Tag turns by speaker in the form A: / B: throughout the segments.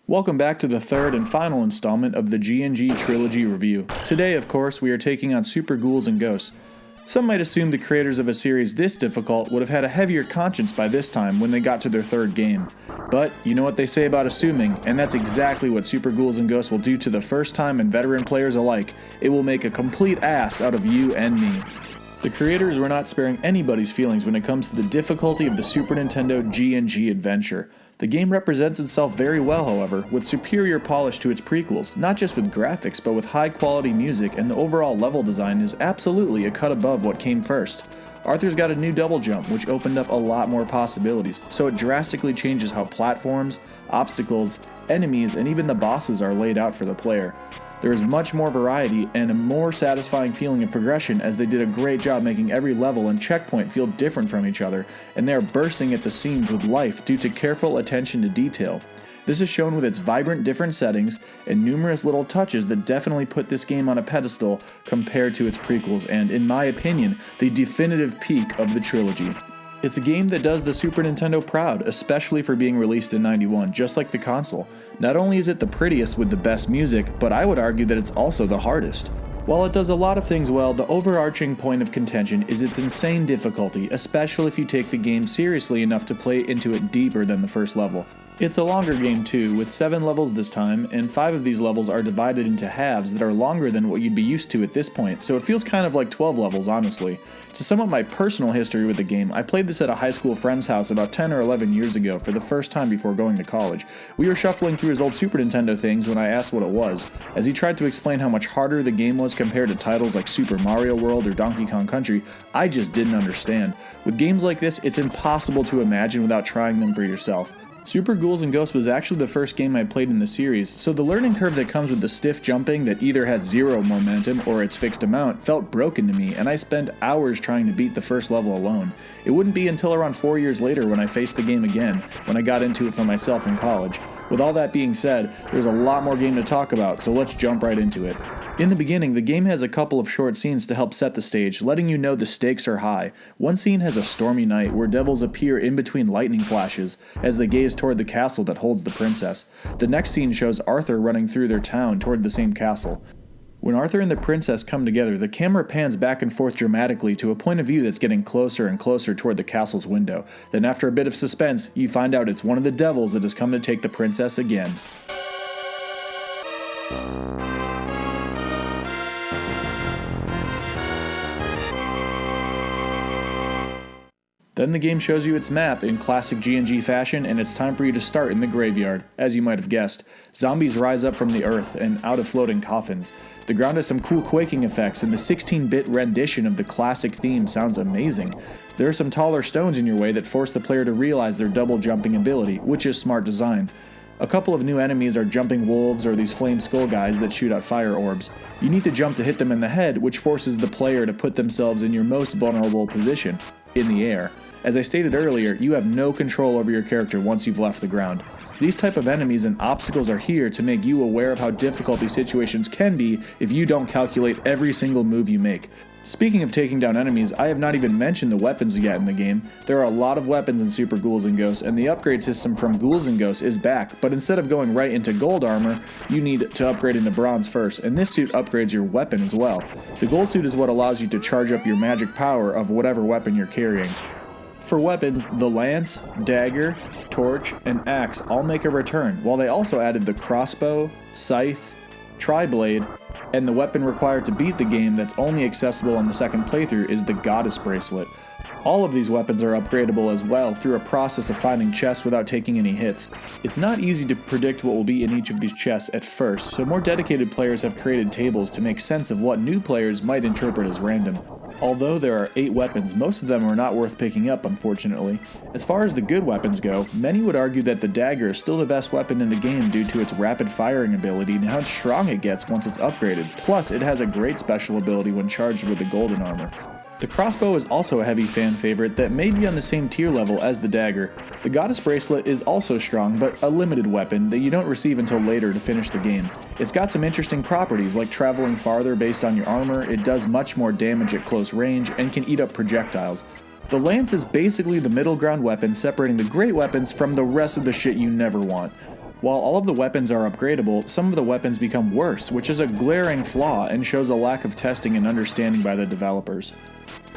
A: Welcome back to the third and final installment of the G&G Trilogy review. Today, of course, we are taking on Super Ghouls N Ghosts. Some might assume the creators of a series this difficult would have had a heavier conscience by this time when they got to their third game. But you know what they say about assuming, and that's exactly what Super Ghouls N Ghosts will do to the first time and veteran players alike. It will make a complete ass out of you and me. The creators were not sparing anybody's feelings when it comes to the difficulty of the Super Nintendo G&G adventure. The game represents itself very well, however, with superior polish to its prequels, not just with graphics, but with high-quality music, and the overall level design is absolutely a cut above what came first. Arthur's got a new double jump, which opened up a lot more possibilities, so it drastically changes how platforms, obstacles, enemies, and even the bosses are laid out for the player. There is much more variety and a more satisfying feeling of progression, as they did a great job making every level and checkpoint feel different from each other, and they are bursting at the seams with life due to careful attention to detail. This is shown with its vibrant different settings and numerous little touches that definitely put this game on a pedestal compared to its prequels, and in my opinion, the definitive peak of the trilogy. It's a game that does the Super Nintendo proud, especially for being released in '91, just like the console. Not only is it the prettiest with the best music, but I would argue that it's also the hardest. While it does a lot of things well, the overarching point of contention is its insane difficulty, especially if you take the game seriously enough to play into it deeper than the first level. It's a longer game too, with 7 levels this time, and 5 of these levels are divided into halves that are longer than what you'd be used to at this point, so it feels kind of like 12 levels, honestly. To sum up my personal history with the game, I played this at a high school friend's house about 10 or 11 years ago for the first time before going to college. We were shuffling through his old Super Nintendo things when I asked what it was. As he tried to explain how much harder the game was compared to titles like Super Mario World or Donkey Kong Country, I just didn't understand. With games like this, it's impossible to imagine without trying them for yourself. Super Ghouls N Ghosts was actually the first game I played in the series, so the learning curve that comes with the stiff jumping that either has zero momentum or its fixed amount felt broken to me, and I spent hours trying to beat the first level alone. It wouldn't be until around 4 years later when I faced the game again, when I got into it for myself in college. With all that being said, there's a lot more game to talk about, so let's jump right into it. In the beginning, the game has a couple of short scenes to help set the stage, letting you know the stakes are high. One scene has a stormy night where devils appear in between lightning flashes as they gaze toward the castle that holds the princess. The next scene shows Arthur running through their town toward the same castle. When Arthur and the princess come together, the camera pans back and forth dramatically to a point of view that's getting closer and closer toward the castle's window. Then after a bit of suspense, you find out it's one of the devils that has come to take the princess again. Then the game shows you its map in classic G&G fashion, and it's time for you to start in the graveyard. As you might have guessed, zombies rise up from the earth and out of floating coffins. The ground has some cool quaking effects, and the 16-bit rendition of the classic theme sounds amazing. There are some taller stones in your way that force the player to realize their double jumping ability, which is smart design. A couple of new enemies are jumping wolves or these flame skull guys that shoot out fire orbs. You need to jump to hit them in the head, which forces the player to put themselves in your most vulnerable position, in the air. As I stated earlier, you have no control over your character once you've left the ground. These type of enemies and obstacles are here to make you aware of how difficult these situations can be if you don't calculate every single move you make. Speaking of taking down enemies, I have not even mentioned the weapons yet in the game. There are a lot of weapons in Super Ghouls N Ghosts, and the upgrade system from Ghouls N Ghosts is back, but instead of going right into gold armor, you need to upgrade into bronze first, and this suit upgrades your weapon as well. The gold suit is what allows you to charge up your magic power of whatever weapon you're carrying. For weapons, the lance, dagger, torch, and axe all make a return, while they also added the crossbow, scythe, tri-blade, and the weapon required to beat the game that's only accessible on the second playthrough is the goddess bracelet. All of these weapons are upgradable as well through a process of finding chests without taking any hits. It's not easy to predict what will be in each of these chests at first, so more dedicated players have created tables to make sense of what new players might interpret as random. Although there are 8 weapons, most of them are not worth picking up, unfortunately. As far as the good weapons go, many would argue that the dagger is still the best weapon in the game due to its rapid firing ability and how strong it gets once it's upgraded. Plus, it has a great special ability when charged with the golden armor. The crossbow is also a heavy fan favorite that may be on the same tier level as the dagger. The goddess bracelet is also strong, but a limited weapon that you don't receive until later to finish the game. It's got some interesting properties like traveling farther based on your armor, it does much more damage at close range, and can eat up projectiles. The lance is basically the middle ground weapon separating the great weapons from the rest of the shit you never want. While all of the weapons are upgradable, some of the weapons become worse, which is a glaring flaw and shows a lack of testing and understanding by the developers.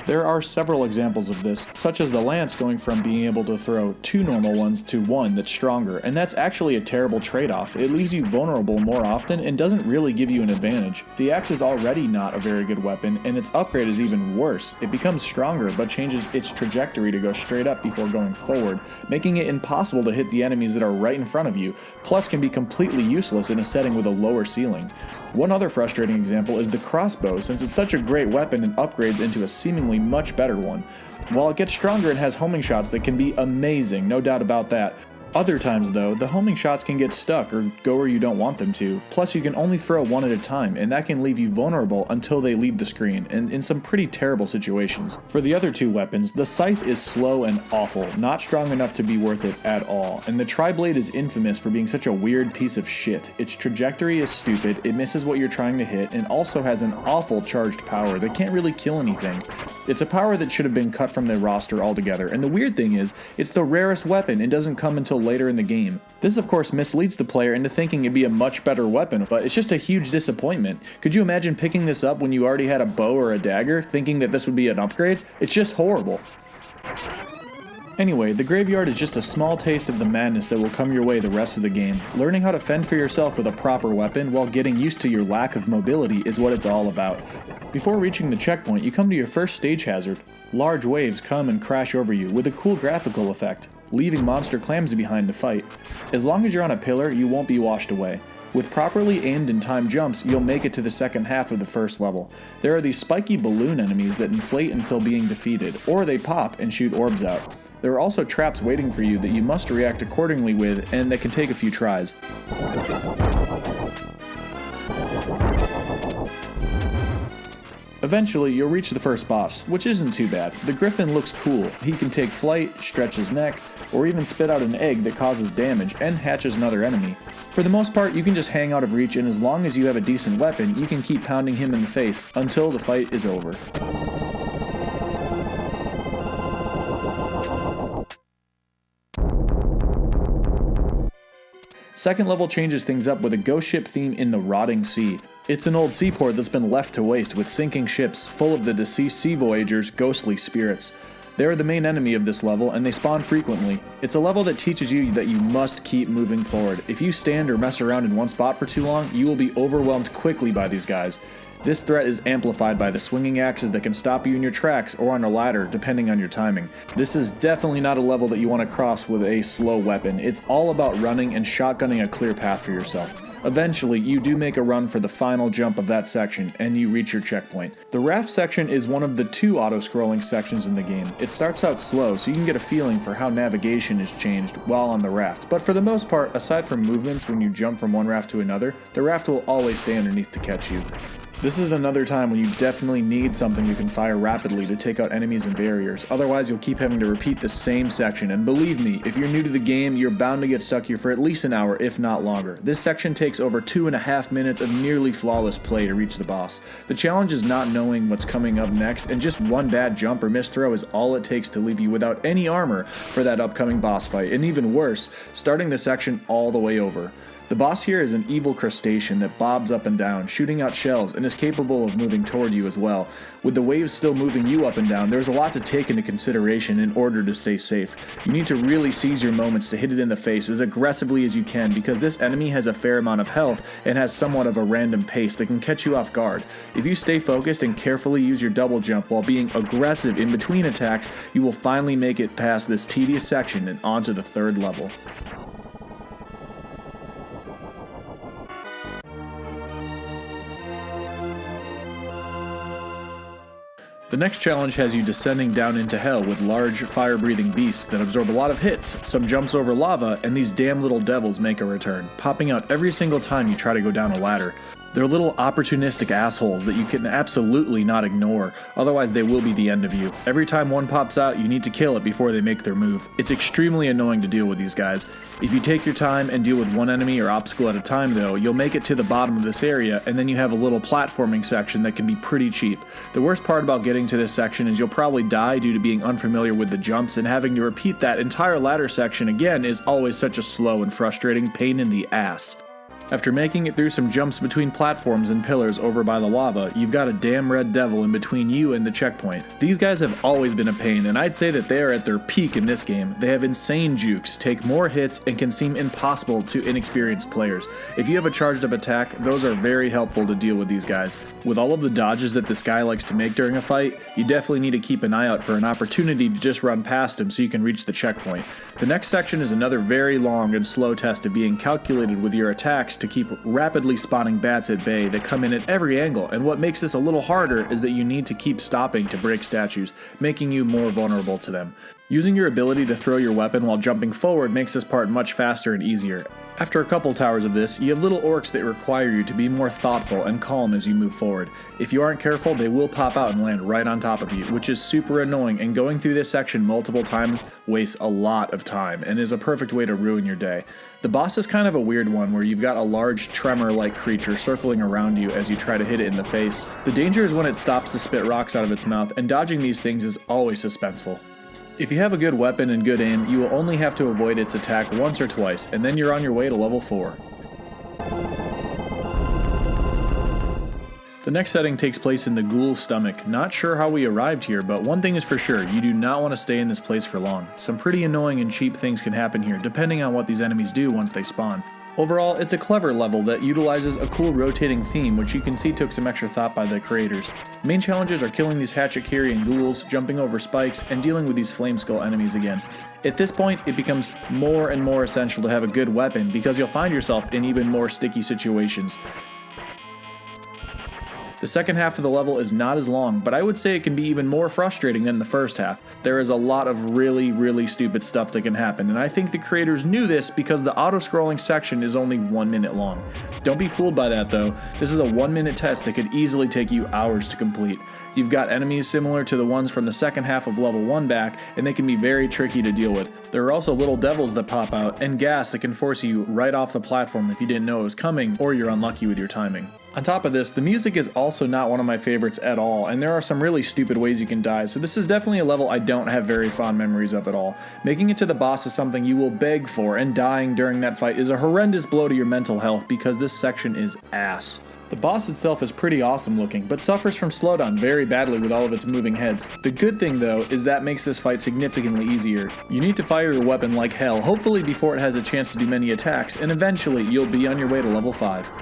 A: There are several examples of this, such as the lance going from being able to throw 2 normal ones to 1 that's stronger, and that's actually a terrible trade-off. It leaves you vulnerable more often and doesn't really give you an advantage. The axe is already not a very good weapon, and its upgrade is even worse. It becomes stronger, but changes its trajectory to go straight up before going forward, making it impossible to hit the enemies that are right in front of you, plus can be completely useless in a setting with a lower ceiling. One other frustrating example is the crossbow, since it's such a great weapon and upgrades into a seemingly much better one. While it gets stronger, it has homing shots that can be amazing, no doubt about that. Other times though, the homing shots can get stuck or go where you don't want them to, plus you can only throw one at a time, and that can leave you vulnerable until they leave the screen, and in some pretty terrible situations. For the other 2 weapons, the scythe is slow and awful, not strong enough to be worth it at all, and the tri-blade is infamous for being such a weird piece of shit. Its trajectory is stupid, it misses what you're trying to hit, and also has an awful charged power that can't really kill anything. It's a power that should have been cut from the roster altogether, and the weird thing is, it's the rarest weapon and doesn't come until later in the game. This of course misleads the player into thinking it'd be a much better weapon, but it's just a huge disappointment. Could you imagine picking this up when you already had a bow or a dagger, thinking that this would be an upgrade? It's just horrible. Anyway, the graveyard is just a small taste of the madness that will come your way the rest of the game. Learning how to fend for yourself with a proper weapon while getting used to your lack of mobility is what it's all about. Before reaching the checkpoint, you come to your first stage hazard. Large waves come and crash over you with a cool graphical effect, leaving monster clams behind to fight. As long as you're on a pillar, you won't be washed away. With properly aimed and timed jumps, you'll make it to the second half of the first level. There are these spiky balloon enemies that inflate until being defeated, or they pop and shoot orbs out. There are also traps waiting for you that you must react accordingly with, and that can take a few tries. Eventually, you'll reach the first boss, which isn't too bad. The Griffin looks cool. He can take flight, stretch his neck, or even spit out an egg that causes damage and hatches another enemy. For the most part, you can just hang out of reach, and as long as you have a decent weapon, you can keep pounding him in the face until the fight is over. Second level changes things up with a ghost ship theme in the rotting sea. It's an old seaport that's been left to waste with sinking ships full of the deceased sea voyagers' ghostly spirits. They are the main enemy of this level, and they spawn frequently. It's a level that teaches you that you must keep moving forward. If you stand or mess around in one spot for too long, you will be overwhelmed quickly by these guys. This threat is amplified by the swinging axes that can stop you in your tracks or on a ladder, depending on your timing. This is definitely not a level that you want to cross with a slow weapon. It's all about running and shotgunning a clear path for yourself. Eventually, you do make a run for the final jump of that section, and you reach your checkpoint. The raft section is one of the 2 auto-scrolling sections in the game. It starts out slow, so you can get a feeling for how navigation is changed while on the raft, but for the most part, aside from movements when you jump from one raft to another, the raft will always stay underneath to catch you. This is another time when you definitely need something you can fire rapidly to take out enemies and barriers, otherwise you'll keep having to repeat the same section, and believe me, if you're new to the game, you're bound to get stuck here for at least an hour, if not longer. This section takes over 2.5 minutes of nearly flawless play to reach the boss. The challenge is not knowing what's coming up next, and just one bad jump or missed throw is all it takes to leave you without any armor for that upcoming boss fight, and even worse, starting the section all the way over. The boss here is an evil crustacean that bobs up and down, shooting out shells, and is capable of moving toward you as well. With the waves still moving you up and down, there's a lot to take into consideration in order to stay safe. You need to really seize your moments to hit it in the face as aggressively as you can, because this enemy has a fair amount of health and has somewhat of a random pace that can catch you off guard. If you stay focused and carefully use your double jump while being aggressive in between attacks, you will finally make it past this tedious section and onto the 3rd level. The next challenge has you descending down into hell with large, fire-breathing beasts that absorb a lot of hits, some jumps over lava, and these damn little devils make a return, popping out every single time you try to go down a ladder. They're little opportunistic assholes that you can absolutely not ignore, otherwise they will be the end of you. Every time one pops out, you need to kill it before they make their move. It's extremely annoying to deal with these guys. If you take your time and deal with one enemy or obstacle at a time though, you'll make it to the bottom of this area, and then you have a little platforming section that can be pretty cheap. The worst part about getting to this section is you'll probably die due to being unfamiliar with the jumps, and having to repeat that entire ladder section again is always such a slow and frustrating pain in the ass. After making it through some jumps between platforms and pillars over by the lava, you've got a damn red devil in between you and the checkpoint. These guys have always been a pain, and I'd say that they are at their peak in this game. They have insane jukes, take more hits, and can seem impossible to inexperienced players. If you have a charged up attack, those are very helpful to deal with these guys. With all of the dodges that this guy likes to make during a fight, you definitely need to keep an eye out for an opportunity to just run past him so you can reach the checkpoint. The next section is another very long and slow test of being calculated with your attacks to keep rapidly spawning bats at bay that come in at every angle, and what makes this a little harder is that you need to keep stopping to break statues, making you more vulnerable to them. Using your ability to throw your weapon while jumping forward makes this part much faster and easier. After a couple towers of this, you have little orcs that require you to be more thoughtful and calm as you move forward. If you aren't careful, they will pop out and land right on top of you, which is super annoying, and going through this section multiple times wastes a lot of time and is a perfect way to ruin your day. The boss is kind of a weird one where you've got a large tremor-like creature circling around you as you try to hit it in the face. The danger is when it stops to spit rocks out of its mouth, and dodging these things is always suspenseful. If you have a good weapon and good aim, you will only have to avoid its attack once or twice, and then you're on your way to level 4. The next setting takes place in the ghoul's stomach. Not sure how we arrived here, but one thing is for sure, you do not want to stay in this place for long. Some pretty annoying and cheap things can happen here, depending on what these enemies do once they spawn. Overall, it's a clever level that utilizes a cool rotating theme, which you can see took some extra thought by the creators. Main challenges are killing these hatchet-carrying ghouls, jumping over spikes, and dealing with these flame skull enemies again. At this point, it becomes more and more essential to have a good weapon because you'll find yourself in even more sticky situations. The second half of the level is not as long, but I would say it can be even more frustrating than the first half. There is a lot of really stupid stuff that can happen, and I think the creators knew this because the auto-scrolling section is only 1 minute long. Don't be fooled by that though, this is a 1 minute test that could easily take you hours to complete. You've got enemies similar to the ones from the second half of level 1 back, and they can be very tricky to deal with. There are also little devils that pop out, and gas that can force you right off the platform if you didn't know it was coming, or you're unlucky with your timing. On top of this, the music is also not one of my favorites at all, and there are some really stupid ways you can die, so this is definitely a level I don't have very fond memories of at all. Making it to the boss is something you will beg for, and dying during that fight is a horrendous blow to your mental health because this section is ass. The boss itself is pretty awesome looking, but suffers from slowdown very badly with all of its moving heads. The good thing though is that makes this fight significantly easier. You need to fire your weapon like hell, hopefully before it has a chance to do many attacks, and eventually you'll be on your way to level 5.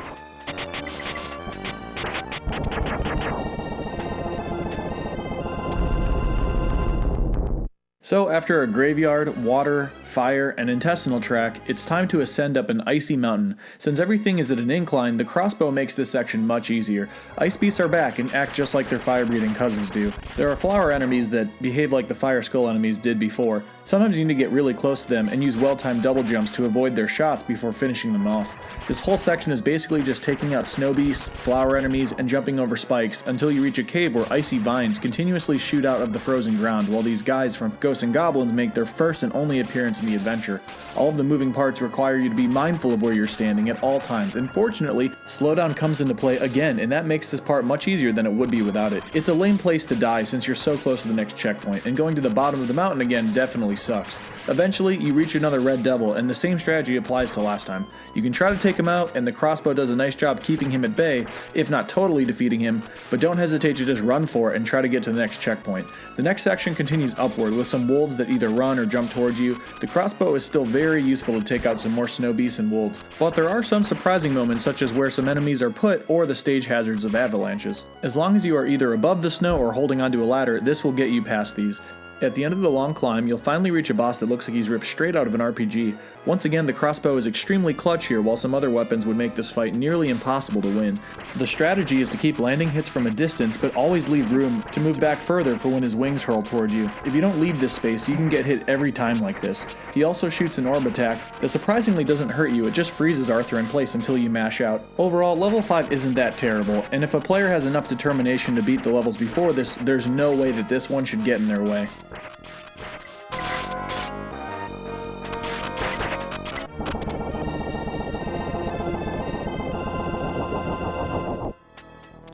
A: So after a graveyard, water, fire, and intestinal track, it's time to ascend up an icy mountain. Since everything is at an incline, the crossbow makes this section much easier. Ice beasts are back and act just like their fire-breathing cousins do. There are flower enemies that behave like the fire skull enemies did before. Sometimes you need to get really close to them and use well-timed double jumps to avoid their shots before finishing them off. This whole section is basically just taking out snow beasts, flower enemies, and jumping over spikes until you reach a cave where icy vines continuously shoot out of the frozen ground while these guys from Ghosts N Goblins make their first and only appearance in the adventure. All of the moving parts require you to be mindful of where you're standing at all times, and fortunately, slowdown comes into play again, and that makes this part much easier than it would be without it. It's a lame place to die since you're so close to the next checkpoint, and going to the bottom of the mountain again definitely sucks. Eventually, you reach another red devil, and the same strategy applies to last time. You can try to take him out, and the crossbow does a nice job keeping him at bay, if not totally defeating him, but don't hesitate to just run for it and try to get to the next checkpoint. The next section continues upward with some wolves that either run or jump towards you. The crossbow is still very useful to take out some more snow beasts and wolves, but there are some surprising moments such as where some enemies are put or the stage hazards of avalanches. As long as you are either above the snow or holding onto a ladder, this will get you past these. At the end of the long climb, you'll finally reach a boss that looks like he's ripped straight out of an RPG. Once again, the crossbow is extremely clutch here, while some other weapons would make this fight nearly impossible to win. The strategy is to keep landing hits from a distance, but always leave room to move back further for when his wings hurl toward you. If you don't leave this space, you can get hit every time like this. He also shoots an orb attack that surprisingly doesn't hurt you, it just freezes Arthur in place until you mash out. Overall, level 5 isn't that terrible, and if a player has enough determination to beat the levels before this, there's no way that this one should get in their way.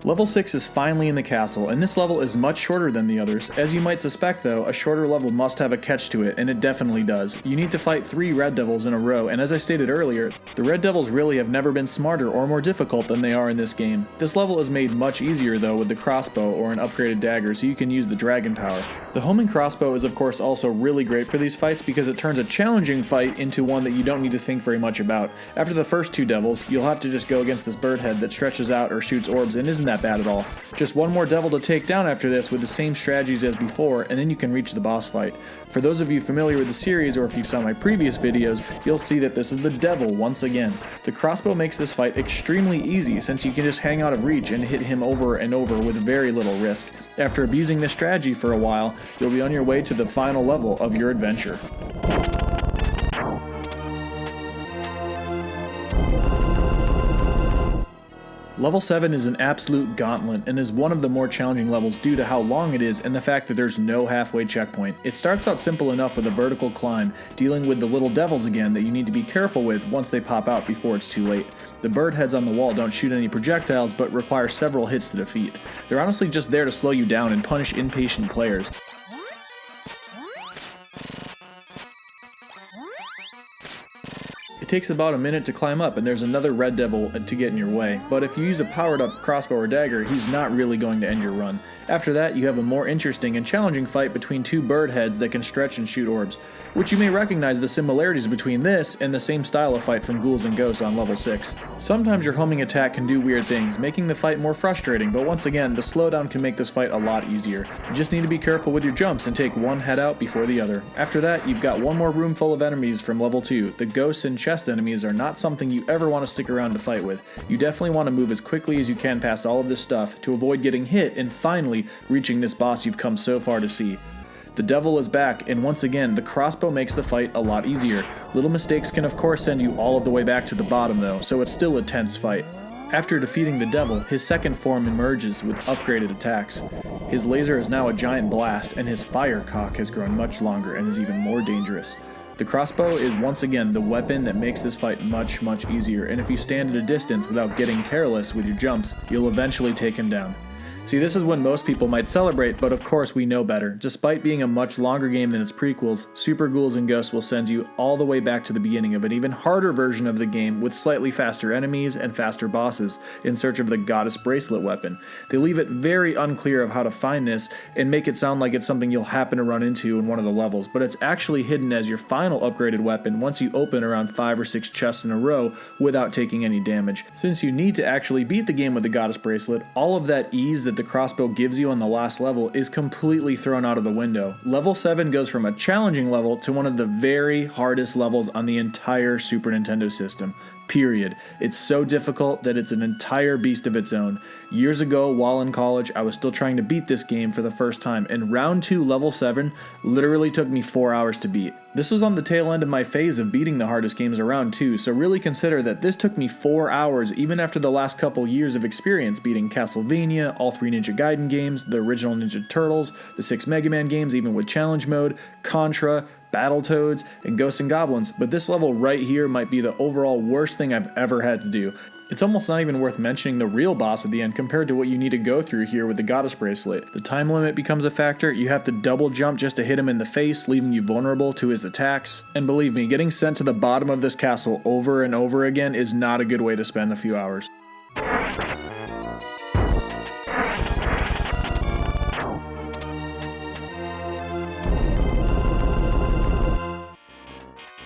A: Level 6 is finally in the castle, and this level is much shorter than the others. As you might suspect though, a shorter level must have a catch to it, and it definitely does. You need to fight 3 red devils in a row, and as I stated earlier, the red devils really have never been smarter or more difficult than they are in this game. This level is made much easier though with the crossbow or an upgraded dagger, so you can use the dragon power. The homing crossbow is of course also really great for these fights because it turns a challenging fight into one that you don't need to think very much about. After the first 2 devils, you'll have to just go against this bird head that stretches out or shoots orbs and isn't that bad at all. Just one more devil to take down after this with the same strategies as before, and then you can reach the boss fight. For those of you familiar with the series, or if you saw my previous videos, you'll see that this is the devil once again. The crossbow makes this fight extremely easy since you can just hang out of reach and hit him over and over with very little risk. After abusing this strategy for a while, you'll be on your way to the final level of your adventure. Level 7 is an absolute gauntlet and is one of the more challenging levels due to how long it is and the fact that there's no halfway checkpoint. It starts out simple enough with a vertical climb, dealing with the little devils again that you need to be careful with once they pop out before it's too late. The bird heads on the wall don't shoot any projectiles but require several hits to defeat. They're honestly just there to slow you down and punish impatient players. It takes about a minute to climb up and there's another red devil to get in your way, but if you use a powered up crossbow or dagger, he's not really going to end your run. After that, you have a more interesting and challenging fight between 2 bird heads that can stretch and shoot orbs, which you may recognize the similarities between this and the same style of fight from Ghouls N Ghosts on level 6. Sometimes your homing attack can do weird things, making the fight more frustrating, but once again, the slowdown can make this fight a lot easier. You just need to be careful with your jumps and take one head out before the other. After that, you've got one more room full of enemies from level 2. The ghosts and chest enemies are not something you ever want to stick around to fight with. You definitely want to move as quickly as you can past all of this stuff to avoid getting hit and finally reaching this boss you've come so far to see. The devil is back, and once again, the crossbow makes the fight a lot easier. Little mistakes can of course send you all of the way back to the bottom though, so it's still a tense fight. After defeating the devil, his second form emerges with upgraded attacks. His laser is now a giant blast, and his fire cock has grown much longer and is even more dangerous. The crossbow is once again the weapon that makes this fight much easier, and if you stand at a distance without getting careless with your jumps, you'll eventually take him down. See, this is when most people might celebrate, but of course we know better. Despite being a much longer game than its prequels, Super Ghouls N Ghosts will send you all the way back to the beginning of an even harder version of the game with slightly faster enemies and faster bosses in search of the goddess bracelet weapon. They leave it very unclear of how to find this and make it sound like it's something you'll happen to run into in one of the levels, but it's actually hidden as your final upgraded weapon once you open around 5 or 6 chests in a row without taking any damage. Since you need to actually beat the game with the goddess bracelet, all of that ease that the crossbow gives you on the last level is completely thrown out of the window. Level 7 goes from a challenging level to one of the very hardest levels on the entire Super Nintendo system. Period. It's so difficult that it's an entire beast of its own. Years ago, while in college, I was still trying to beat this game for the first time, and round 2 level 7 literally took me 4 hours to beat. This was on the tail end of my phase of beating the hardest games around too, so really consider that this took me 4 hours even after the last couple years of experience beating Castlevania, all 3 Ninja Gaiden games, the original Ninja Turtles, the 6 Mega Man games even with challenge mode, Contra, Battletoads, and Ghosts N Goblins, but this level right here might be the overall worst thing I've ever had to do. It's almost not even worth mentioning the real boss at the end compared to what you need to go through here with the goddess bracelet. The time limit becomes a factor, you have to double jump just to hit him in the face, leaving you vulnerable to his attacks. And believe me, getting sent to the bottom of this castle over and over again is not a good way to spend a few hours.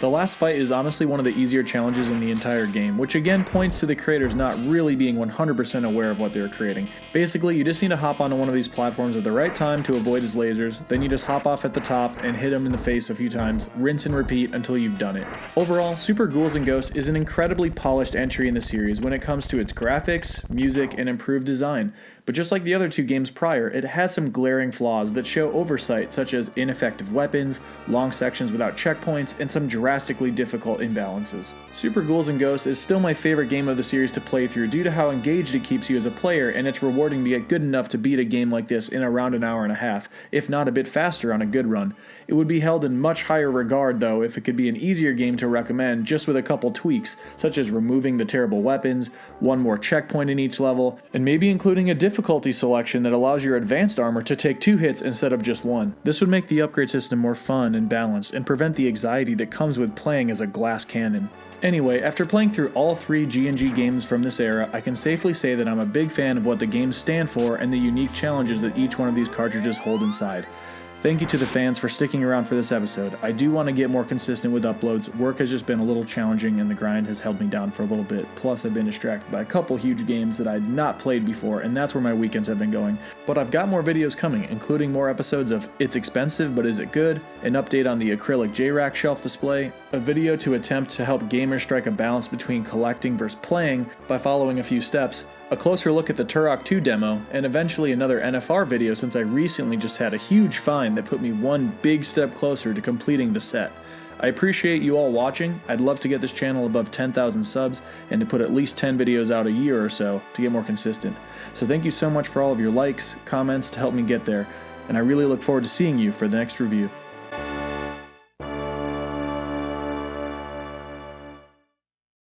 A: The last fight is honestly one of the easier challenges in the entire game, which again points to the creators not really being 100% aware of what they're creating. Basically, you just need to hop onto one of these platforms at the right time to avoid his lasers, then you just hop off at the top and hit him in the face a few times, rinse and repeat until you've done it. Overall, Super Ghouls N Ghosts is an incredibly polished entry in the series when it comes to its graphics, music, and improved design, but just like the other two games prior, it has some glaring flaws that show oversight, such as ineffective weapons, long sections without checkpoints, and some drastically difficult imbalances. Super Ghouls N Ghosts is still my favorite game of the series to play through due to how engaged it keeps you as a player, and it's rewarding to get good enough to beat a game like this in around an hour and a half, if not a bit faster on a good run. It would be held in much higher regard though if it could be an easier game to recommend just with a couple tweaks, such as removing the terrible weapons, one more checkpoint in each level, and maybe including a difficulty selection that allows your advanced armor to take 2 hits instead of just 1. This would make the upgrade system more fun and balanced and prevent the anxiety that comes with playing as a glass cannon. Anyway, after playing through all 3 G&G games from this era, I can safely say that I'm a big fan of what the games stand for and the unique challenges that each one of these cartridges hold inside. Thank you to the fans for sticking around for this episode. I do want to get more consistent with uploads. Work has just been a little challenging and the grind has held me down for a little bit. Plus I've been distracted by a couple huge games that I'd not played before, and that's where my weekends have been going. But I've got more videos coming, including more episodes of It's Expensive But Is It Good?, an update on the acrylic J-Rack shelf display, a video to attempt to help gamers strike a balance between collecting versus playing by following a few steps, a closer look at the Turok 2 demo, and eventually another NFR video since I recently just had a huge find that put me one big step closer to completing the set. I appreciate you all watching. I'd love to get this channel above 10,000 subs and to put at least 10 videos out a year or so to get more consistent. So thank you so much for all of your likes, comments to help me get there, and I really look forward to seeing you for the next review.